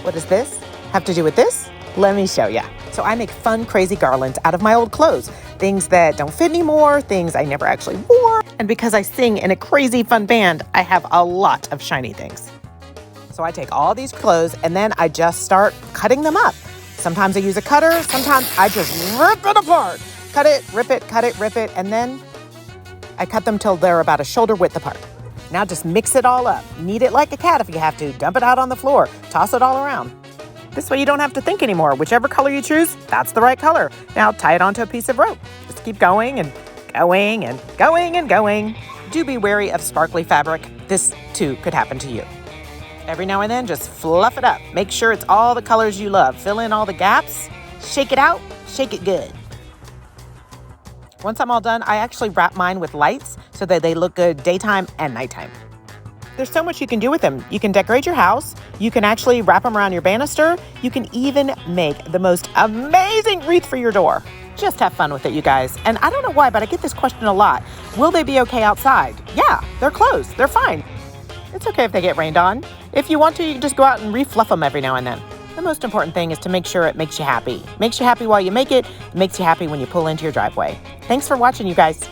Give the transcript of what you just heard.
What does this have to do with this? Let me show ya. So I make fun, crazy garlands out of my old clothes. Things that don't fit anymore, things I never actually wore. And because I sing in a crazy fun band, I have a lot of shiny things. So I take all these clothes and then I just start cutting them up. Sometimes I use a cutter, sometimes I just rip it apart. Cut it, rip it, and then I cut them till they're about a shoulder width apart. Now just mix it all up. Knead it like a cat if you have to. Dump it out on the floor. Toss it all around. This way you don't have to think anymore. Whichever color you choose, that's the right color. Now tie it onto a piece of rope. Just keep going and going and going and going. Do be wary of sparkly fabric. This too could happen to you. Every now and then, just fluff it up. Make sure it's all the colors you love. Fill in all the gaps. Shake it out. Shake it good. Once I'm all done, I actually wrap mine with lights so that they look good daytime and nighttime. There's so much you can do with them. You can decorate your house. You can actually wrap them around your banister. You can even make the most amazing wreath for your door. Just have fun with it, you guys. And I don't know why, but I get this question a lot. Will they be okay outside? Yeah, they're closed. They're fine. It's okay if they get rained on. If you want to, you can just go out and refluff them every now and then. The most important thing is to make sure it makes you happy. Makes you happy while you make it. Makes you happy when you pull into your driveway. Thanks for watching, you guys.